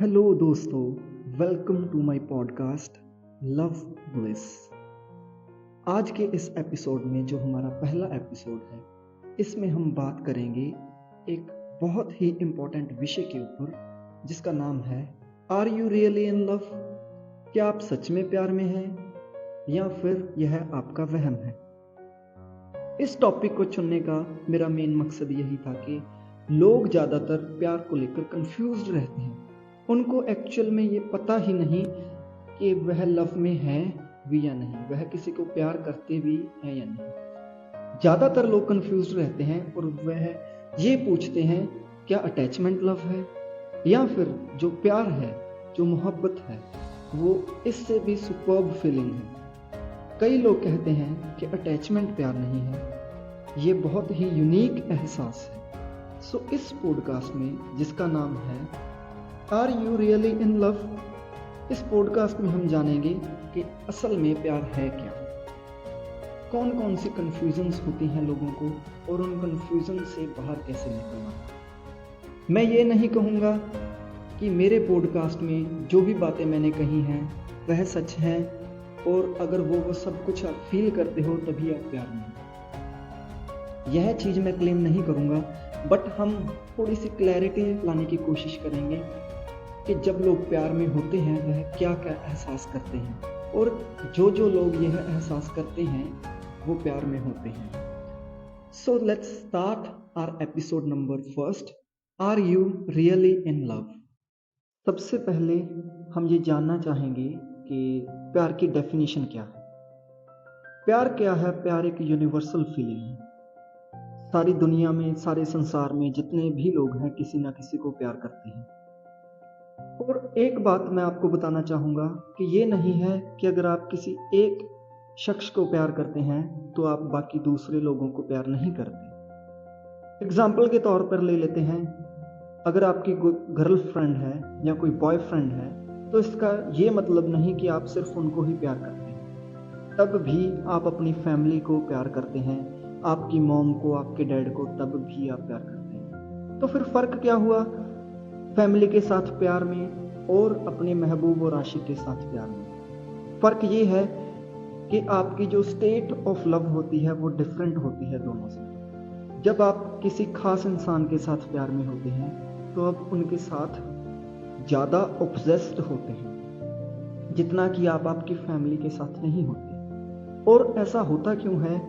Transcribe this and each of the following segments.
Hello दोस्तों, welcome to my podcast Love Bliss. आज के इस एपिसोड में जो हमारा पहला एपिसोड है, इसमें हम बात करेंगे एक बहुत ही इम्पोर्टेंट विषय के ऊपर जिसका नाम है are you really in love. क्या आप सच में प्यार में हैं या फिर यह आपका वहम है। इस टॉपिक को चुनने का मेरा मेन मकसद यही था कि लोग ज़्यादातर प्यार को लेकर कंफ्यूज्ड रहते हैं। उनको एक्चुअल में ये पता ही नहीं कि वह लव में है भी या नहीं, वह किसी को प्यार करते भी हैं या नहीं। ज़्यादातर लोग कंफ्यूज्ड रहते हैं और वह ये पूछते हैं क्या अटैचमेंट लव है या फिर जो प्यार है, जो मोहब्बत है, वो इससे भी सुपर्ब फीलिंग है। कई लोग कहते हैं कि अटैचमेंट प्यार नहीं है, ये बहुत ही यूनिक एहसास है। सो इस पॉडकास्ट में जिसका नाम है are you really in love, इस पॉडकास्ट में हम जानेंगे कि असल में प्यार है क्या, कौन कौन सी कन्फ्यूजन्स होती हैं लोगों को और उन कन्फ्यूजन से बाहर कैसे निकलना। मैं ये नहीं कहूँगा कि मेरे पॉडकास्ट में जो भी बातें मैंने कही हैं वह सच है और अगर वो सब कुछ आप फील करते हो तभी आप प्यार में हो। यह चीज़ मैं क्लेम नहीं करूँगा, बट हम थोड़ी सी क्लैरिटी लाने की कोशिश करेंगे कि जब लोग प्यार में होते हैं वह क्या क्या एहसास करते हैं और जो लोग यह एहसास करते हैं वो प्यार में होते हैं। So let's start our episode number first, are you really in love. सबसे पहले हम ये जानना चाहेंगे कि प्यार की डेफिनेशन क्या है। प्यार क्या है? प्यार एक यूनिवर्सल फीलिंग है। सारी दुनिया में, सारे संसार में जितने भी लोग हैं किसी ना किसी को प्यार करते हैं। और एक बात मैं आपको बताना चाहूँगा कि ये नहीं है कि अगर आप किसी एक शख्स को प्यार करते हैं तो आप बाकी दूसरे लोगों को प्यार नहीं करते। एग्जाम्पल के तौर पर ले लेते हैं, अगर आपकी गर्लफ्रेंड है या कोई बॉयफ्रेंड है तो इसका ये मतलब नहीं कि आप सिर्फ उनको ही प्यार करते हैं, तब भी आप अपनी फैमिली को प्यार करते हैं, आपकी मॉम को, आपके डैड को, तब भी आप प्यार करते हैं। तो फिर फ़र्क क्या हुआ फैमिली के साथ प्यार में और अपने महबूब और आशिक के साथ प्यार में? फ़र्क ये है कि आपकी जो स्टेट ऑफ लव होती है वो डिफरेंट होती है दोनों से। जब आप किसी खास इंसान के साथ प्यार में होते हैं तो आप उनके साथ ज़्यादा ऑब्सेस्ड होते हैं जितना कि आप आपकी फैमिली के साथ नहीं होते। और ऐसा होता क्यों है?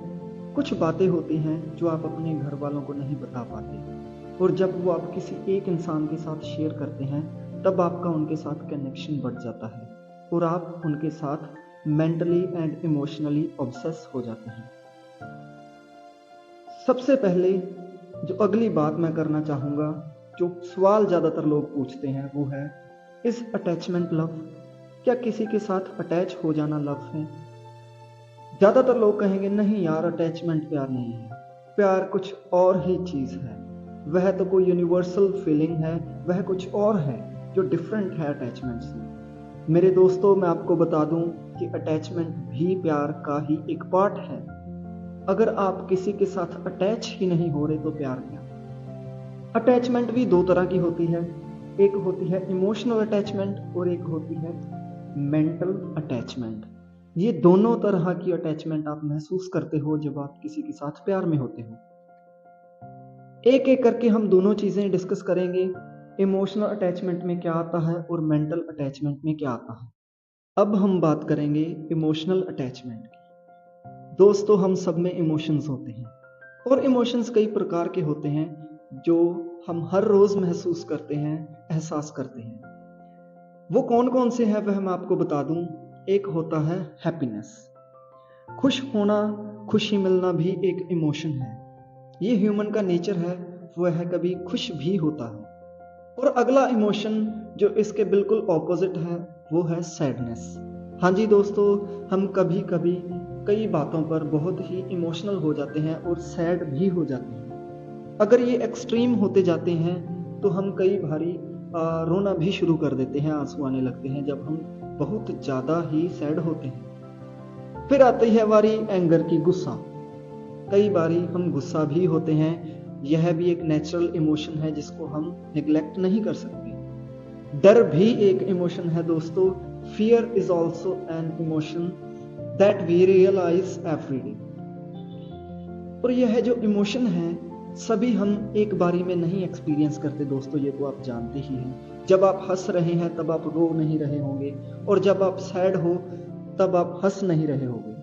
कुछ बातें होती हैं जो आप अपने घर वालों को नहीं बता पाते और जब वो आप किसी एक इंसान के साथ शेयर करते हैं तब आपका उनके साथ कनेक्शन बढ़ जाता है और आप उनके साथ मेंटली एंड इमोशनली ऑब्सेस हो जाते हैं। सबसे पहले जो अगली बात मैं करना चाहूँगा, जो सवाल ज़्यादातर लोग पूछते हैं वो है, इज अटैचमेंट लव? क्या किसी के साथ अटैच हो जाना लव है? ज़्यादातर लोग कहेंगे नहीं यार, अटैचमेंट प्यार नहीं है, प्यार कुछ और ही चीज़ है, वह तो कोई यूनिवर्सल फीलिंग है, वह कुछ और है जो डिफरेंट है अटैचमेंट से। मेरे दोस्तों, मैं आपको बता दूं कि अटैचमेंट भी प्यार का ही एक पार्ट है। अगर आप किसी के साथ अटैच ही नहीं हो रहे तो प्यार क्या? अटैचमेंट भी दो तरह की होती है, एक होती है इमोशनल अटैचमेंट और एक होती है मेंटल अटैचमेंट। ये दोनों तरह की अटैचमेंट आप महसूस करते हो जब आप किसी के साथ प्यार में होते हो। एक एक करके हम दोनों चीज़ें डिस्कस करेंगे। इमोशनल अटैचमेंट में क्या आता है और मेंटल अटैचमेंट में क्या आता है। अब हम बात करेंगे इमोशनल अटैचमेंट की। दोस्तों, हम सब में इमोशंस होते हैं और इमोशंस कई प्रकार के होते हैं जो हम हर रोज़ महसूस करते हैं, एहसास करते हैं। वो कौन कौन से हैं वह मैं आपको बता दूं। एक होता है हैप्पीनेस, खुश होना, खुशी मिलना भी एक इमोशन है। ये ह्यूमन का नेचर है, वह कभी खुश भी होता है। और अगला इमोशन जो इसके बिल्कुल ऑपोजिट है वो है सैडनेस। हाँ जी दोस्तों, हम कभी कभी कई बातों पर बहुत ही इमोशनल हो जाते हैं और सैड भी हो जाते हैं। अगर ये एक्सट्रीम होते जाते हैं तो हम कई बारी रोना भी शुरू कर देते हैं, आंसू आने लगते हैं जब हम बहुत ज़्यादा ही सैड होते हैं। फिर आती है बारी एंगर की, गुस्सा। कई बारी हम गुस्सा भी होते हैं, यह भी एक नेचुरल इमोशन है जिसको हम निगलेक्ट नहीं कर सकते। डर भी एक इमोशन है दोस्तों। Fear is also an emotion that we realise every day. और यह जो इमोशन है सभी हम एक बारी में नहीं एक्सपीरियंस करते दोस्तों, ये तो आप जानते ही हैं। जब आप हंस रहे हैं तब आप रो नहीं रहे होंगे, और जब आप सैड हो तब आप हंस नहीं रहे होंगे।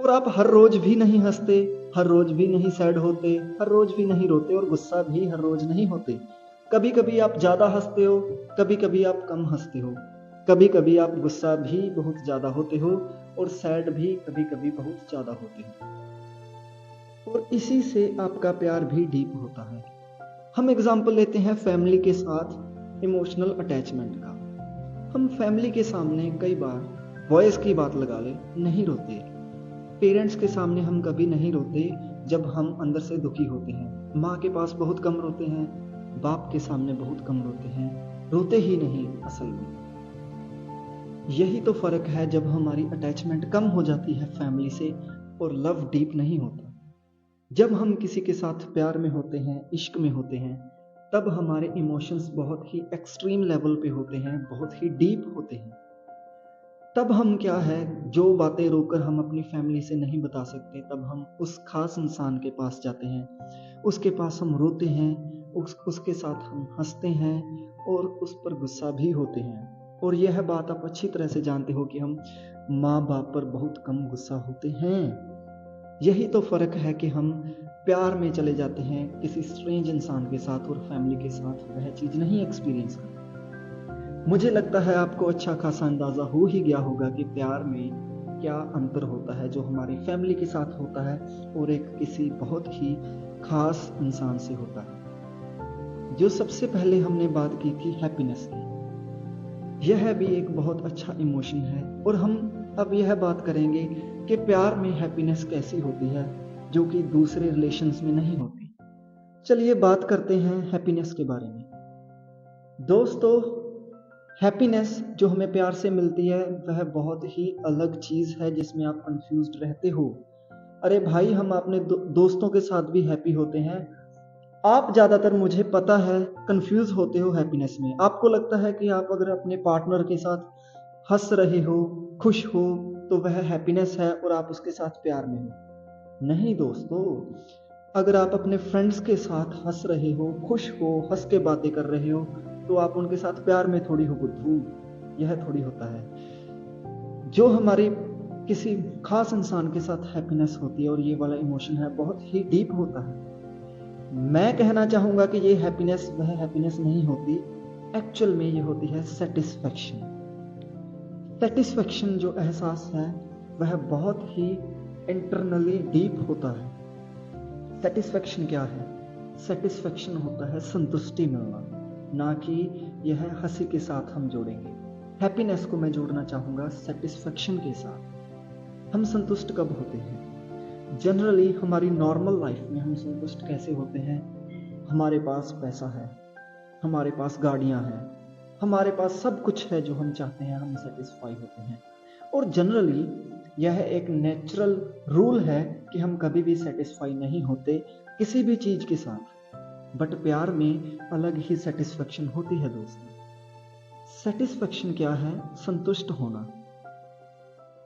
और आप हर रोज भी नहीं हंसते, हर रोज भी नहीं सैड होते, हर रोज भी नहीं रोते, और गुस्सा भी हर रोज नहीं होते। कभी कभी आप ज्यादा हंसते हो, कभी कभी आप कम हंसते हो, कभी कभी आप गुस्सा भी बहुत ज्यादा होते हो, और सैड भी कभी कभी बहुत ज्यादा होते हो। और इसी से आपका प्यार भी डीप होता है। हम एग्जाम्पल लेते हैं फैमिली के साथ इमोशनल अटैचमेंट का। हम फैमिली के सामने कई बार वॉइस की बात लगा ले नहीं रोते। पेरेंट्स के सामने हम कभी नहीं रोते जब हम अंदर से दुखी होते हैं। माँ के पास बहुत कम रोते हैं, बाप के सामने बहुत कम रोते हैं, रोते ही नहीं असल में। यही तो फर्क है जब हमारी अटैचमेंट कम हो जाती है फैमिली से और लव डीप नहीं होता। जब हम किसी के साथ प्यार में होते हैं, इश्क में होते हैं, तब हमारे इमोशंस बहुत ही एक्सट्रीम लेवल पे होते हैं, बहुत ही डीप होते हैं। तब हम क्या है, जो बातें रोकर हम अपनी फैमिली से नहीं बता सकते, तब हम उस खास इंसान के पास जाते हैं, उसके पास हम रोते हैं, उसके साथ हम हंसते हैं और उस पर गुस्सा भी होते हैं। और यह बात आप अच्छी तरह से जानते हो कि हम माँ बाप पर बहुत कम गुस्सा होते हैं। यही तो फर्क है कि हम प्यार में चले जाते हैं किसी स्ट्रेंज इंसान के साथ, और फैमिली के साथ वह चीज नहीं एक्सपीरियंस करते। मुझे लगता है आपको अच्छा खासा अंदाजा हो ही गया होगा कि प्यार में क्या अंतर होता है जो हमारी फैमिली के साथ होता है और एक किसी बहुत ही खास इंसान से होता है। जो सबसे पहले हमने बात की थी हैप्पीनेस की, यह भी एक बहुत अच्छा इमोशन है। और हम अब यह बात करेंगे कि प्यार में हैप्पीनेस कैसी होती है जो कि दूसरे रिलेशंस में नहीं होती। चलिए बात करते हैं हैप्पीनेस के बारे में। दोस्तों, हैप्पीनेस जो हमें प्यार से मिलती है वह बहुत ही अलग चीज है जिसमें आप कंफ्यूज्ड रहते हो। अरे भाई, हम अपने दोस्तों के साथ भी हैप्पी होते हैं। आप ज्यादातर, मुझे पता है, कंफ्यूज होते हो हैप्पीनेस में। आपको लगता है कि आप अगर अपने पार्टनर के साथ हंस रहे हो, खुश हो, तो वह हैप्पीनेस है और आप उसके साथ प्यार में हो। नहीं दोस्तों, अगर आप अपने फ्रेंड्स के साथ हंस रहे हो, खुश हो, हंस के बातें कर रहे हो, तो आप उनके साथ प्यार में थोड़ी हो बुद्धू। यह थोड़ी होता है। जो हमारी किसी खास इंसान के साथ हैप्पीनेस होती है और ये वाला इमोशन है बहुत ही डीप होता है। मैं कहना चाहूंगा कि ये हैप्पीनेस वह हैप्पीनेस नहीं होती, एक्चुअल में ये होती है सेटिस्फैक्शन। सेटिस्फैक्शन जो एहसास है वह बहुत ही इंटरनली डीप होता है। सेटिस्फैक्शन क्या है? सेटिस्फैक्शन होता है संतुष्टि मिलना, ना कि यह हंसी के साथ हम जोड़ेंगे। हैप्पीनेस को मैं जोड़ना चाहूंगा सेटिस्फैक्शन के साथ। हम संतुष्ट कब होते हैं? जनरली हमारी नॉर्मल लाइफ में हम संतुष्ट कैसे होते हैं? हमारे पास पैसा है, हमारे पास गाड़ियां हैं, हमारे पास सब कुछ है जो हम चाहते हैं, हम सेटिस्फाई होते हैं। और जनरली यह एक नेचुरल रूल है कि हम कभी भी सेटिस्फाई नहीं होते किसी भी चीज के साथ। बट प्यार में अलग ही सेटिस्फैक्शन होती है दोस्तों। सेटिस्फैक्शन क्या है? संतुष्ट होना।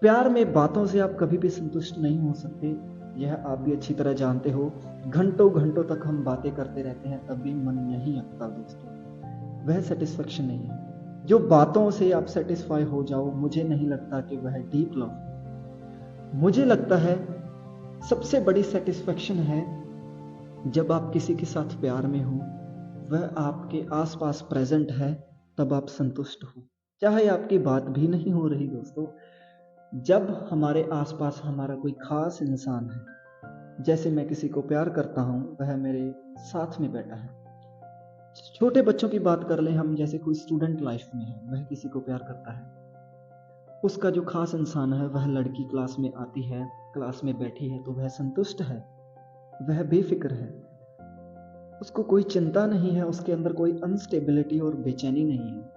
प्यार में बातों से आप कभी भी संतुष्ट नहीं हो सकते, यह आप भी अच्छी तरह जानते हो। घंटों घंटों तक हम बातें करते रहते हैं तब भी मन नहीं अटकता दोस्तों, वह सेटिस्फैक्शन नहीं है। जो बातों से आप सेटिस्फाई हो जाओ, मुझे नहीं लगता कि वह डीप लव। मुझे लगता है सबसे बड़ी सेटिस्फैक्शन है जब आप किसी के साथ प्यार में हो, वह आपके आसपास प्रेजेंट है, तब आप संतुष्ट हो, चाहे आपकी बात भी नहीं हो रही दोस्तों। जब हमारे आसपास हमारा कोई खास इंसान है, जैसे मैं किसी को प्यार करता हूं, वह मेरे साथ में बैठा है। छोटे बच्चों की बात कर लें हम, जैसे कोई स्टूडेंट लाइफ में है, वह किसी को प्यार करता है। उसका जो खास इंसान है, वह लड़की क्लास में आती है, क्लास में बैठी है, तो वह संतुष्ट है, वह बेफिक्र है, उसको कोई चिंता नहीं है, उसके अंदर कोई अनस्टेबिलिटी और बेचैनी नहीं है।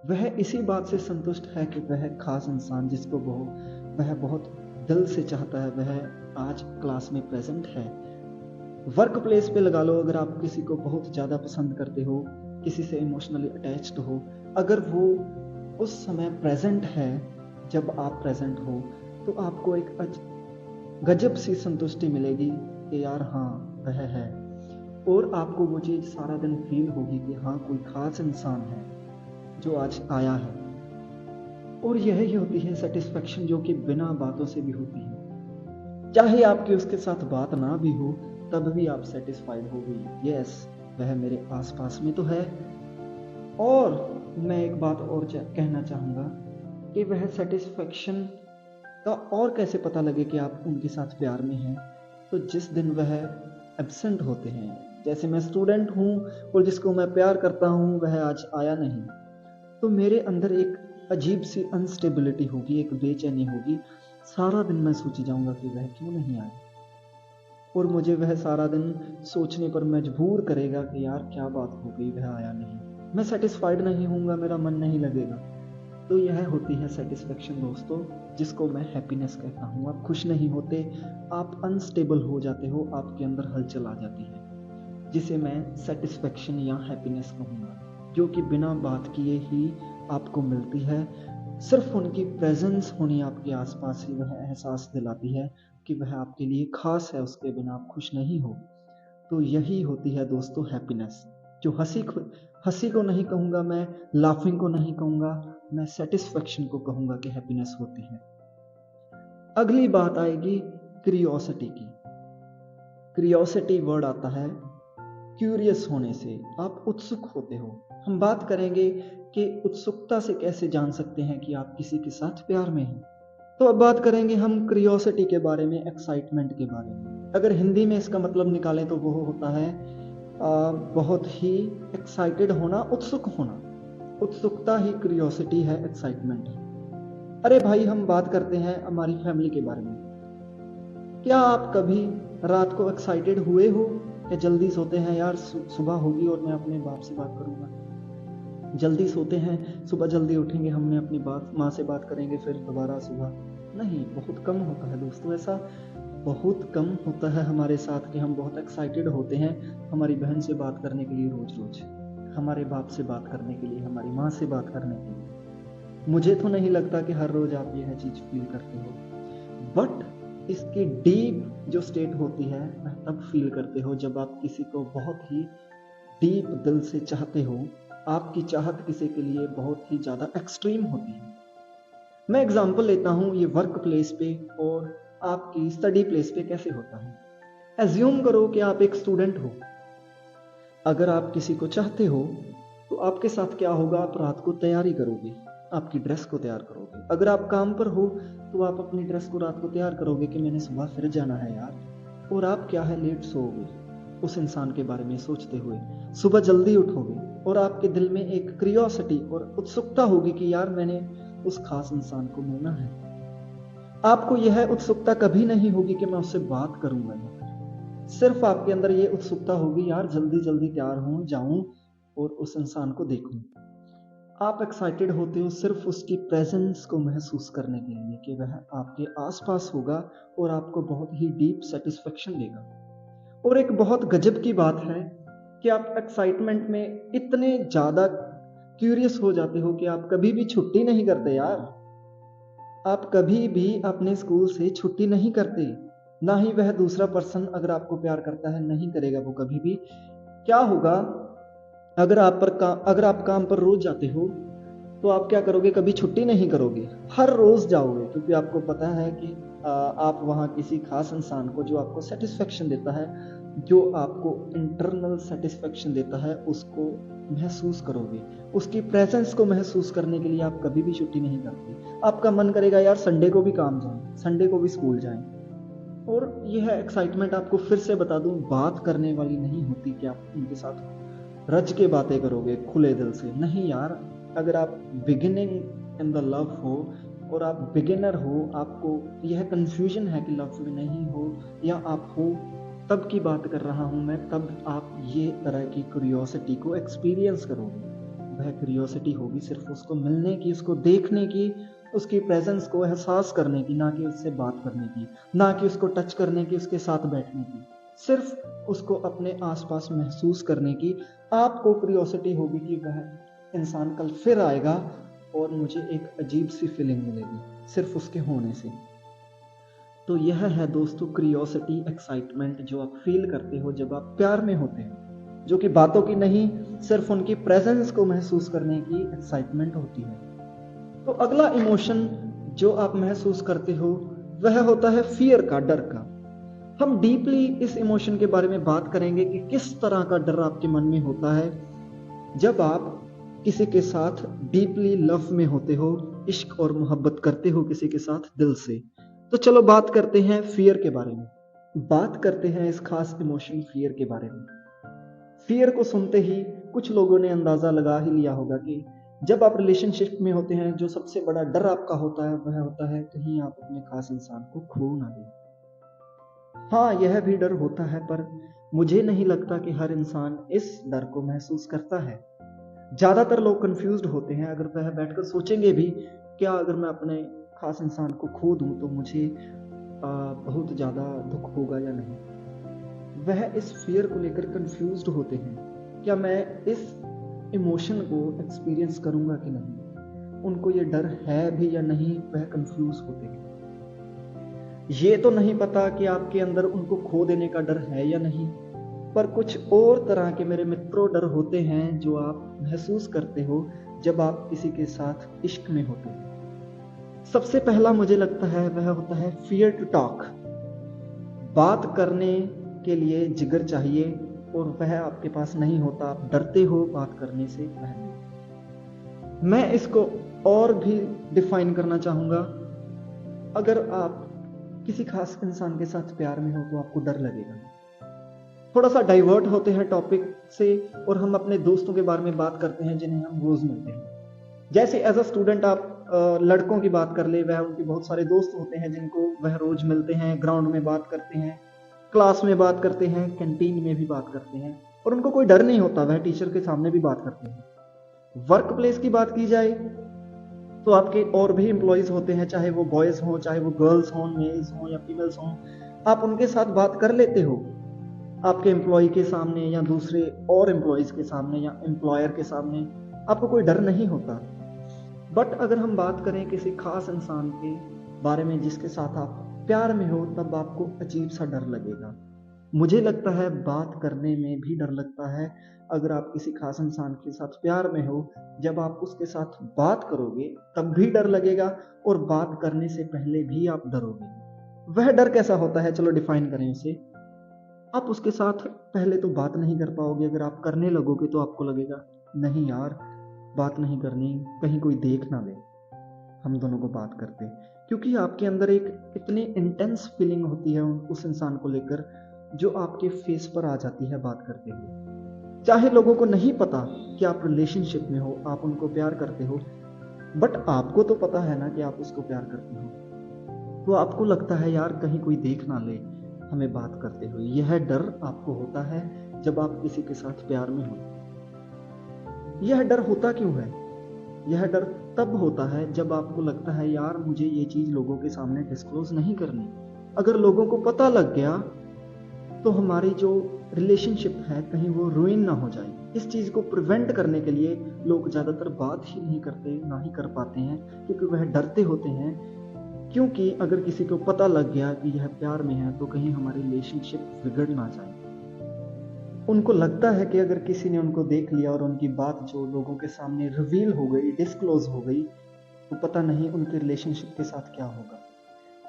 वह इसी बात से संतुष्ट है कि वह खास इंसान जिसको वह बहुत दिल से चाहता है, वह आज क्लास में प्रेजेंट है। वर्क प्लेस पे लगा लो, अगर आप किसी को बहुत ज़्यादा पसंद करते हो किसी से इमोशनली अटैच्ड हो, अगर वो उस समय प्रेजेंट है, जब आप प्रेजेंट हो, तो आपको एक गजब सी संतुष्टि मिलेगी कि यार हाँ वह है, और आपको वो चीज़ सारा दिन फील होगी कि हाँ कोई खास इंसान है जो आज आया है। और यही होती है सेटिस्फेक्शन, जो कि बिना बातों से भी होती है। चाहे आपकी उसके साथ बात ना भी हो, तब भी आप सेटिस्फाइड हो गई, यस वह मेरे आसपास में तो है। और मैं एक बात और कहना चाहूँगा कि वह सेटिस्फेक्शन का और कैसे पता लगे कि आप उनके साथ प्यार में हैं। तो जिस दिन वह एब्सेंट होते हैं, जैसे मैं स्टूडेंट हूँ और जिसको मैं प्यार करता हूँ वह आज आया नहीं, तो मेरे अंदर एक अजीब सी अनस्टेबिलिटी होगी, एक बेचैनी होगी। सारा दिन मैं सोची जाऊँगा कि वह क्यों नहीं आया, और मुझे वह सारा दिन सोचने पर मजबूर करेगा कि यार क्या बात हो गई, वह आया नहीं। मैं सेटिस्फाइड नहीं हूँगा, मेरा मन नहीं लगेगा। तो यह होती है सेटिस्फेक्शन दोस्तों, जिसको मैं हैप्पीनेस कहता हूँ। आप खुश नहीं होते, आप अनस्टेबल हो जाते हो, आपके अंदर हलचल आ जाती है, जिसे मैं सेटिस्फेक्शन या हैप्पीनेस कहूँगा, जो कि बिना बात किए ही आपको मिलती है। सिर्फ उनकी प्रेजेंस होनी आपके आसपास ही वह एहसास दिलाती है कि वह आपके लिए खास है, उसके बिना आप खुश नहीं हो। तो यही होती है दोस्तों हैप्पीनेस, जो हंसी को नहीं कहूँगा मैं, लाफिंग को नहीं कहूँगा मैं, सेटिस्फेक्शन को कहूँगा कि हैप्पीनेस होती है। अगली बात आएगी क्यूरियोसिटी की। क्यूरियोसिटी वर्ड आता है क्यूरियस होने से, आप उत्सुक होते हो। हम बात करेंगे कि उत्सुकता से कैसे जान सकते हैं कि आप किसी के साथ प्यार में हैं। तो अब बात करेंगे हम क्यूरियोसिटी के बारे में, एक्साइटमेंट के बारे में। अगर हिंदी में इसका मतलब निकालें तो वो होता है बहुत ही एक्साइटेड होना, उत्सुक होना। उत्सुकता ही क्यूरियोसिटी है, एक्साइटमेंट है। अरे भाई, हम बात करते हैं हमारी फैमिली के बारे में। क्या आप कभी रात को एक्साइटेड हुए हो कि जल्दी सोते हैं यार, सुबह होगी और मैं अपने बाप से बात करूंगा। जल्दी सोते हैं, सुबह जल्दी उठेंगे, हमने अपनी माँ से बात करेंगे, फिर दोबारा सुबह। नहीं, बहुत कम होता है दोस्तों, ऐसा बहुत कम होता है हमारे साथ कि हम बहुत एक्साइटेड होते हैं हमारी बहन से बात करने के लिए रोज रोज, हमारे बाप से बात करने के लिए, हमारी माँ से बात करने के लिए। मुझे तो नहीं लगता कि हर रोज आप यह चीज फील करते हो, बट इसकी डीप जो स्टेट होती है वह तब फील करते हो जब आप किसी को बहुत ही डीप दिल से चाहते हो। आपकी चाहत किसी के लिए बहुत ही ज्यादा एक्सट्रीम होती है। मैं एग्जांपल लेता हूं, ये वर्क प्लेस पे और आपकी स्टडी प्लेस पे कैसे होता है। एज्यूम करो कि आप एक स्टूडेंट हो। अगर आप किसी को चाहते हो तो आपके साथ क्या होगा, आप रात को तैयारी करोगे, आपकी ड्रेस को तैयार करोगे। अगर आप काम पर हो तो आप अपनी ड्रेस को रात को तैयार करोगे कि मैंने सुबह फिर जाना है यार, और आप क्या है, लेट सोओगे उस इंसान के बारे में सोचते हुए। सुबह जल्दी उठोगे और आपके दिल में एक क्यूरियोसिटी और उत्सुकता होगी कि यार मैंने उस खास इंसान को मिलना है। आपको यह उत्सुकता कभी नहीं होगी कि मैं उससे बात करूंगा, सिर्फ आपके अंदर ये उत्सुकता होगी यार जल्दी जल्दी तैयार हूं, जाऊं और उस इंसान को देखूं। आप एक्साइटेड होते हो सिर्फ उसकी प्रेजेंस को महसूस करने के लिए कि वह आपके आसपास होगा और आपको बहुत ही डीप सेटिस्फेक्शन देगा। और एक बहुत गजब की बात है कि आप एक्साइटमेंट में इतने ज्यादा क्यूरियस हो जाते हो कि आप कभी भी छुट्टी नहीं करते यार। आप कभी भी अपने स्कूल से छुट्टी नहीं करते, ना ही वह दूसरा पर्सन अगर आपको प्यार करता है नहीं करेगा वो कभी भी। क्या होगा, अगर आप काम पर रोज जाते हो तो आप क्या करोगे, कभी छुट्टी नहीं करोगे, हर रोज जाओगे, क्योंकि आपको पता है कि आप वहां किसी खास इंसान को जो आपको सेटिस्फेक्शन देता है, जो आपको इंटरनल सेटिस्फेक्शन देता है, उसको महसूस करोगे। उसकी प्रेजेंस को महसूस करने के लिए आप कभी भी छुट्टी नहीं करते। आपका मन करेगा यार संडे को भी काम जाएं, संडे को भी स्कूल जाएं। और यह एक्साइटमेंट, आपको फिर से बता दूं, बात करने वाली नहीं होती कि आप उनके साथ रज के बातें करोगे खुले दिल से। नहीं यार, अगर आप बिगिनिंग इन द लव हो और आप बिगिनर हो, आपको यह कंफ्यूजन है कि लव में नहीं हो या आप हो, तब की बात कर रहा हूं मैं, तब आप ये तरह की क्यूरियोसिटी को एक्सपीरियंस करोगे। वह क्यूरियोसिटी होगी सिर्फ उसको मिलने की, उसको देखने की, उसकी प्रेजेंस को एहसास करने की, ना कि उससे बात करने की, ना कि उसको टच करने की, उसके साथ बैठने की। सिर्फ उसको अपने आसपास महसूस करने की आपको क्यूरियोसिटी होगी कि वह इंसान कल फिर आएगा और मुझे एक अजीब सी फीलिंग मिलेगी सिर्फ उसके होने से। तो यह है दोस्तों क्यूरियोसिटी, एक्साइटमेंट जो आप फील करते हो जब आप प्यार में होते हैं, जो कि बातों की नहीं, सिर्फ उनकी प्रेजेंस को महसूस करने की एक्साइटमेंट होती है। तो अगला इमोशन जो आप महसूस करते हो वह होता है फियर का, डर का। हम डीपली इस इमोशन के बारे में बात करेंगे कि किस तरह का डर आपके मन में होता है जब आप किसी के साथ डीपली लव में होते हो, इश्क और मोहब्बत करते हो किसी के साथ दिल से। तो चलो बात करते हैं फियर के बारे में, बात करते हैं इस खास इमोशन फियर के बारे में। फियर को सुनते ही कुछ लोगों ने अंदाजा लगा ही लिया होगा कि जब आप रिलेशनशिप में होते हैं जो सबसे बड़ा डर आपका होता है वह होता है कहीं आप अपने खास इंसान को खो ना दें। हाँ, यह भी डर होता है, पर मुझे नहीं लगता कि हर इंसान इस डर को महसूस करता है। ज्यादातर लोग कंफ्यूज्ड होते हैं। अगर वह बैठकर सोचेंगे भी क्या अगर मैं अपने खास इंसान को खो दूं तो मुझे बहुत ज्यादा दुख होगा या नहीं, वह इस फियर को लेकर कंफ्यूज्ड होते हैं। क्या मैं इस इमोशन को एक्सपीरियंस करूंगा कि नहीं, उनको ये डर है भी या नहीं, वह कंफ्यूज होते हैं। ये तो नहीं पता कि आपके अंदर उनको खो देने का डर है या नहीं, पर कुछ और तरह के मेरे मित्रों डर होते हैं जो आप महसूस करते हो जब आप किसी के साथ इश्क में होते हो। सबसे पहला मुझे लगता है वह होता है फियर टू टॉक। बात करने के लिए जिगर चाहिए और वह आपके पास नहीं होता, आप डरते हो बात करने से पहले। मैं इसको और भी डिफाइन करना चाहूंगा। अगर आप किसी खास इंसान के साथ प्यार में हो तो आपको डर लगेगा। थोड़ा सा डाइवर्ट होते हैं टॉपिक से और हम अपने दोस्तों के बारे में बात करते हैं जिन्हें हम रोज मिलते हैं। जैसे एज अ स्टूडेंट आप लड़कों की बात कर ले, वह उनके बहुत सारे दोस्त होते हैं जिनको वह रोज मिलते हैं, ग्राउंड में बात करते हैं, क्लास में बात करते हैं, कैंटीन में भी बात करते हैं और उनको कोई डर नहीं होता, वह टीचर के सामने भी बात करते हैं। वर्क प्लेस की बात की जाए तो आपके और भी एम्प्लॉयज होते हैं, चाहे वो बॉयज हों, चाहे वो गर्ल्स हों, मेल्स हों या फीमेल्स हों, आप उनके साथ बात कर लेते हो आपके एम्प्लॉय के सामने या दूसरे और एम्प्लॉयज के सामने या एम्प्लॉयर के सामने, आपको कोई डर नहीं होता। बट अगर हम बात करें किसी खास इंसान के बारे में जिसके साथ आप प्यार में हो, तब आपको अजीब सा डर लगेगा। मुझे लगता है बात करने में भी डर लगता है। अगर आप किसी खास इंसान के साथ प्यार में हो, जब आप उसके साथ बात करोगे तब भी डर लगेगा और बात करने से पहले भी आप डरोगे। वह डर कैसा होता है, चलो डिफाइन करें इसे। आप उसके साथ पहले तो बात नहीं कर पाओगे, अगर आप करने लगोगे तो आपको लगेगा नहीं यार बात नहीं करनी, कहीं कोई देख ना ले हम दोनों को बात करते, क्योंकि आपके अंदर एक इतनी इंटेंस फीलिंग होती है उस इंसान को लेकर जो आपके फेस पर आ जाती है बात करते हुए। चाहे लोगों को नहीं पता कि आप रिलेशनशिप में हो, आप उनको प्यार करते हो, बट आपको तो पता है ना कि आप उसको प्यार करते हो, तो आपको लगता है यार कहीं कोई देख ना ले हमें बात करते हुए। यह डर आपको होता है जब आप किसी के साथ प्यार में हो। यह डर होता क्यों है? यह डर तब होता है जब आपको लगता है यार मुझे ये चीज लोगों के सामने डिस्क्लोज नहीं करनी, अगर लोगों को पता लग गया तो हमारी जो रिलेशनशिप है कहीं वो रुइन ना हो जाए। इस चीज को प्रिवेंट करने के लिए लोग ज्यादातर बात ही नहीं करते, ना ही कर पाते हैं, क्योंकि वह डरते होते हैं, क्योंकि अगर किसी को पता लग गया कि यह प्यार में है तो कहीं हमारी रिलेशनशिप बिगड़ ना जाए। उनको लगता है कि अगर किसी ने उनको देख लिया और उनकी बात जो लोगों के सामने रिवील हो गई, डिस्क्लोज हो गई, तो पता नहीं उनके रिलेशनशिप के साथ क्या होगा।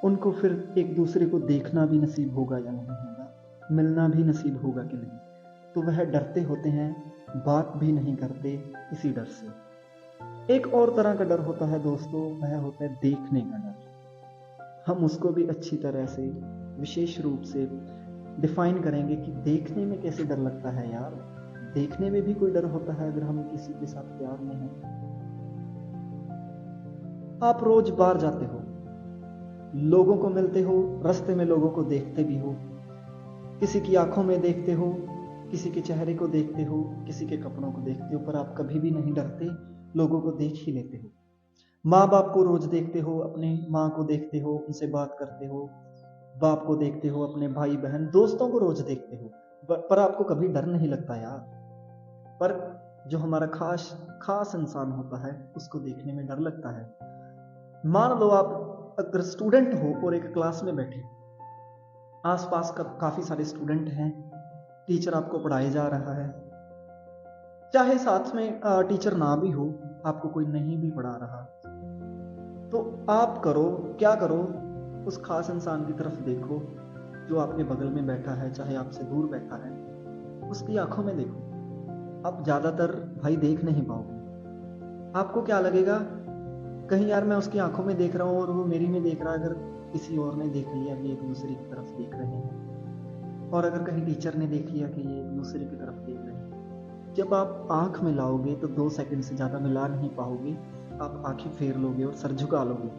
उनको फिर एक दूसरे को देखना भी नसीब होगा या नहीं होगा, मिलना भी नसीब होगा कि नहीं, तो वह डरते होते हैं, बात भी नहीं करते इसी डर से। एक और तरह का डर होता है दोस्तों, वह होता है देखने का डर। हम उसको भी अच्छी तरह से विशेष रूप से डिफाइन करेंगे कि देखने में कैसे डर लगता है यार। देखने में भी कोई डर होता है अगर हम किसी के साथ प्यार में हैं। आप रोज बाहर जाते हो, लोगों को मिलते हो, रास्ते में लोगों को देखते भी हो, किसी की आंखों में देखते हो, किसी के चेहरे को देखते हो, किसी के कपड़ों को देखते हो, पर आप कभी भी नहीं डरते, लोगों को देख ही लेते हो। माँ बाप को रोज देखते हो, अपनी माँ को देखते हो, उनसे बात करते हो, बाप को देखते हो, अपने भाई बहन दोस्तों को रोज देखते हो, पर आपको कभी डर नहीं लगता यार। पर जो हमारा खास खास इंसान होता है उसको देखने में डर लगता है। मान लो आप अगर स्टूडेंट हो और एक क्लास में बैठे, आसपास का काफी सारे स्टूडेंट हैं, टीचर आपको पढ़ाए जा रहा है, चाहे साथ में टीचर ना भी हो, आपको कोई नहीं भी पढ़ा रहा, तो आप क्या करो, उस खास इंसान की तरफ देखो जो आपके बगल में बैठा है, चाहे आपसे दूर बैठा है, उसकी आंखों में देखो। आप ज्यादातर भाई देख नहीं पाओगे। आपको क्या लगेगा, कहीं यार मैं उसकी आंखों में देख रहा हूँ और वो मेरी में देख रहा है, अगर किसी और ने देख लिया कि एक दूसरे की तरफ देख रहे हैं, और अगर कहीं टीचर ने देख लिया कि ये एक दूसरे की तरफ देख रहे हैं, जब आप आंख मिलाओगे तो 2 सेकंड से ज्यादा मिला नहीं पाओगे, आप आंखें फेर लोगे और सर झुका लोगे।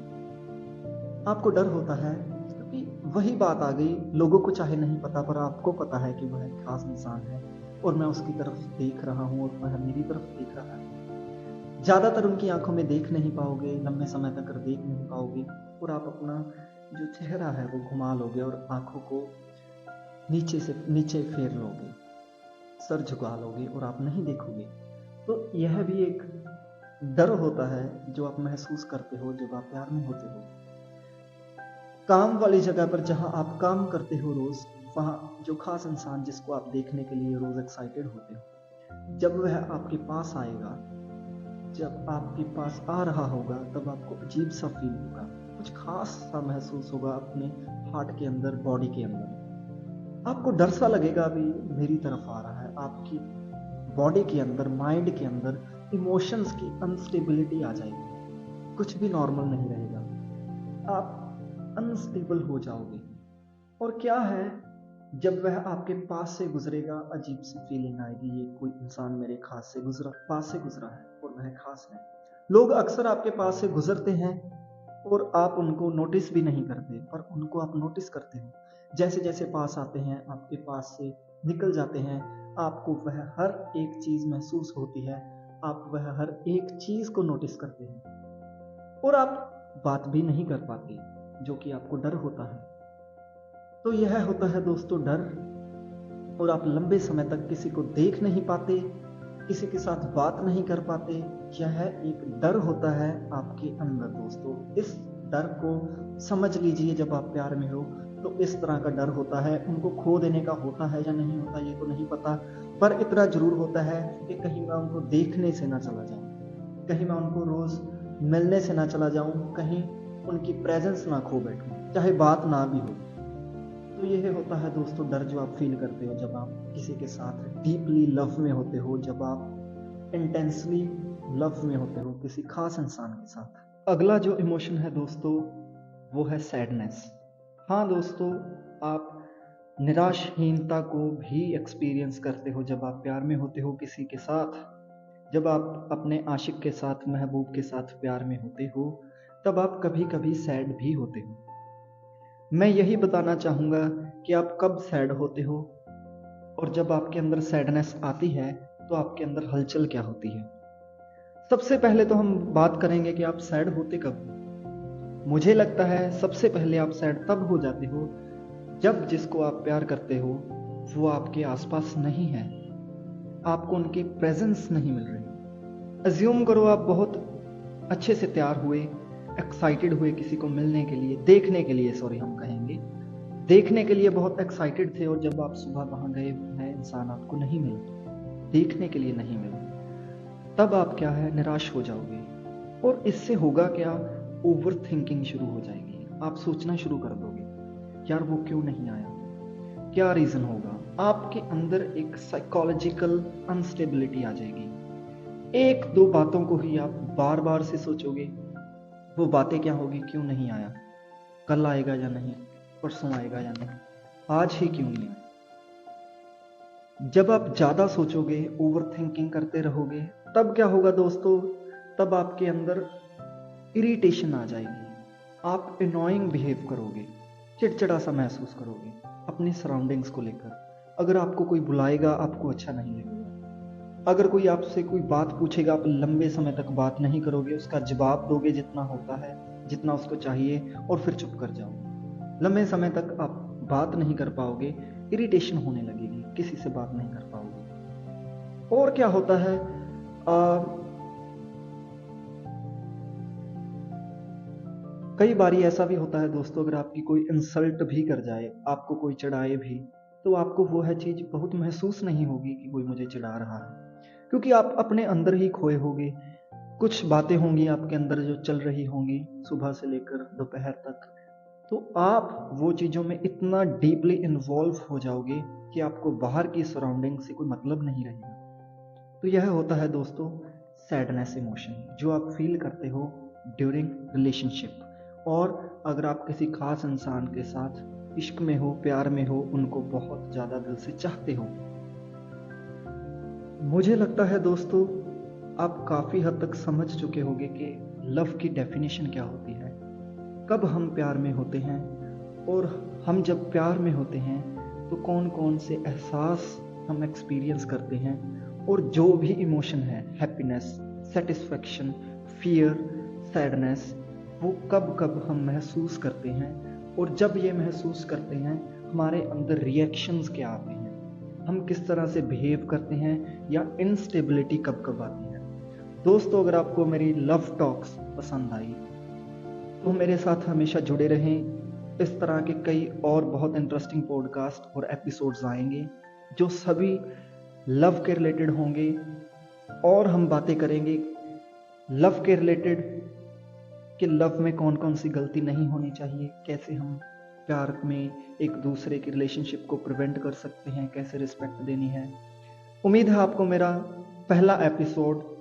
आपको डर होता है क्योंकि वही बात आ गई, लोगों को चाहे नहीं पता पर आपको पता है कि वह एक खास इंसान है और मैं उसकी तरफ देख रहा हूँ और वह मेरी तरफ देख रहा है। ज्यादातर उनकी आंखों में देख नहीं पाओगे, लंबे समय तक देख नहीं पाओगे, और आप अपना जो चेहरा है वो घुमा लोगे और आंखों को नीचे से नीचे फेर लोगे, सर झुका लोगे और आप नहीं देखोगे। तो यह भी एक डर होता है जो आप महसूस करते हो जब आप प्यार में होते हो। काम वाली जगह पर जहां आप काम करते हो रोज, वहां जो खास इंसान जिसको आप देखने के लिए रोज एक्साइटेड होते हो, जब वह आपके पास आएगा, जब आपके पास आ रहा होगा, तब आपको अजीब सा फील होगा, कुछ खास सा महसूस होगा अपने हार्ट के अंदर, बॉडी के अंदर। आपको डर सा लगेगा अभी मेरी तरफ आ रहा है, आपकी बॉडी के अंदर, माइंड के अंदर इमोशंस की अनस्टेबिलिटी आ जाएगी, कुछ भी नॉर्मल नहीं रहेगा, आप अनस्टेबल हो जाओगे। और क्या है, जब वह आपके पास से गुजरेगा, अजीब सी फीलिंग आएगी, ये कोई इंसान मेरे पास से गुजरा है और वह खास है। लोग अक्सर आपके पास से गुजरते हैं और आप उनको नोटिस भी नहीं करते, पर उनको आप नोटिस करते हो। जैसे जैसे पास आते हैं, आपके पास से निकल जाते हैं, आपको वह हर एक चीज महसूस होती है, आप वह हर एक चीज को नोटिस करते हैं और आप बात भी नहीं कर पाते, जो कि आपको डर होता है। तो यह होता है दोस्तों डर, और आप लंबे समय तक किसी को देख नहीं पाते, किसी के साथ बात नहीं कर पाते। यह एक डर होता है आपके अंदर दोस्तों। इस डर को समझ लीजिए, जब आप प्यार में हो तो इस तरह का डर होता है। उनको खो देने का होता है या नहीं होता ये तो नहीं पता, पर इतना जरूर होता है कि कहीं मैं उनको देखने से ना चला जाऊं, कहीं मैं उनको रोज मिलने से ना चला जाऊं, कहीं उनकी प्रेजेंस ना खो बैठूं, चाहे बात ना भी हो। तो यह होता है दोस्तों डर जो आप फील करते हो जब आप किसी के साथ डीपली लव में होते हो, जब आप इंटेंसली लव में होते हो किसी खास इंसान के साथ। अगला जो इमोशन है दोस्तों वो है सैडनेस। हाँ दोस्तों, आप निराशहीनता को भी एक्सपीरियंस करते हो जब आप प्यार में होते हो किसी के साथ। जब आप अपने आशिक के साथ, महबूब के साथ प्यार में होते हो, तब आप कभी कभी सैड भी होते हो। मैं यही बताना चाहूँगा कि आप कब सैड होते हो, और जब आपके अंदर सैडनेस आती है तो आपके अंदर हलचल क्या होती है। सबसे पहले तो हम बात करेंगे कि आप सैड होते कब हो। मुझे लगता है सबसे पहले आप सैड तब हो जाते हो जब जिसको आप प्यार करते हो वो आपके आसपास नहीं है, आपको उनकी प्रेजेंस नहीं मिल रही। अज्यूम करो आप बहुत अच्छे से तैयार हुए, एक्साइटेड हुए किसी को मिलने के लिए, देखने के लिए, सॉरी हम कहेंगे देखने के लिए बहुत एक्साइटेड थे, और जब आप सुबह वहां गए वह इंसान आपको नहीं मिला, देखने के लिए नहीं मिला, तब आप क्या है निराश हो जाओगे। और इससे होगा क्या, ओवर थिंकिंग शुरू हो जाएगी, आप सोचना शुरू कर दोगे यार वो क्यों नहीं आया, क्या रीजन होगा। आपके अंदर एक साइकोलॉजिकल अनस्टेबिलिटी आ जाएगी। एक दो बातों को ही आप बार बार से सोचोगे। वो बातें क्या होगी, क्यों नहीं आया, कल आएगा या नहीं, परसों आएगा या नहीं, आज ही क्यों नहीं आया। जब आप ज्यादा सोचोगे, ओवर थिंकिंग करते रहोगे, तब क्या होगा दोस्तों, तब आपके अंदर इरिटेशन आ जाएगी, आप एनॉइंग बिहेव करोगे, चिड़चिड़ा सा महसूस करोगे अपनी सराउंडिंग्स को लेकर। अगर आपको कोई बुलाएगा आपको अच्छा नहीं लगेगा, अगर कोई आपसे कोई बात पूछेगा आप लंबे समय तक बात नहीं करोगे, उसका जवाब दोगे जितना होता है, जितना उसको चाहिए, और फिर चुप कर जाओगे। लंबे समय तक आप बात नहीं कर पाओगे, इरिटेशन होने लगेगी, किसी से बात नहीं कर पाओगे। और क्या होता है, कई बारी ऐसा भी होता है दोस्तों, अगर आपकी कोई इंसल्ट भी कर जाए, आपको कोई चिढ़ाए भी, तो आपको वो है चीज़ बहुत महसूस नहीं होगी कि कोई मुझे चिढ़ा रहा है, क्योंकि आप अपने अंदर ही खोए होगे। कुछ बातें होंगी आपके अंदर जो चल रही होंगी सुबह से लेकर दोपहर तक, तो आप वो चीज़ों में इतना डीपली इन्वॉल्व हो जाओगे कि आपको बाहर की सराउंडिंग से कोई मतलब नहीं रहेगा। तो यह होता है दोस्तों सैडनेस इमोशन, जो आप फील करते हो ड्यूरिंग रिलेशनशिप। और अगर आप किसी खास इंसान के साथ इश्क में हो, प्यार में हो, उनको बहुत ज़्यादा दिल से चाहते हो। मुझे लगता है दोस्तों आप काफ़ी हद तक समझ चुके होंगे कि लव की डेफिनेशन क्या होती है, कब हम प्यार में होते हैं, और हम जब प्यार में होते हैं तो कौन कौन से एहसास हम एक्सपीरियंस करते हैं, और जो भी इमोशन है, हैप्पीनेस, सेटिस्फेक्शन, फियर, सैडनेस, वो कब कब हम महसूस करते हैं, और जब ये महसूस करते हैं हमारे अंदर रिएक्शंस क्या आते हैं, हम किस तरह से बिहेव करते हैं, या इनस्टेबिलिटी कब कब आती है। दोस्तों अगर आपको मेरी लव टॉक्स पसंद आई तो मेरे साथ हमेशा जुड़े रहें। इस तरह के कई और बहुत इंटरेस्टिंग पॉडकास्ट और एपिसोड्स आएंगे जो सभी लव के रिलेटेड होंगे, और हम बातें करेंगे लव के रिलेटेड कि लव में कौन कौन सी गलती नहीं होनी चाहिए, कैसे हम प्यार में एक दूसरे की रिलेशनशिप को प्रिवेंट कर सकते हैं, कैसे रिस्पेक्ट देनी है। उम्मीद है आपको मेरा पहला episode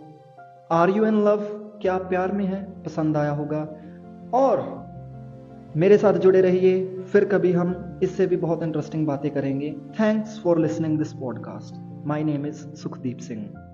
are you in love, क्या आप प्यार में है, पसंद आया होगा। और मेरे साथ जुड़े रहिए, फिर कभी हम इससे भी बहुत इंटरेस्टिंग बातें करेंगे। Thanks for listening this podcast. My name is Sukhdeep Singh.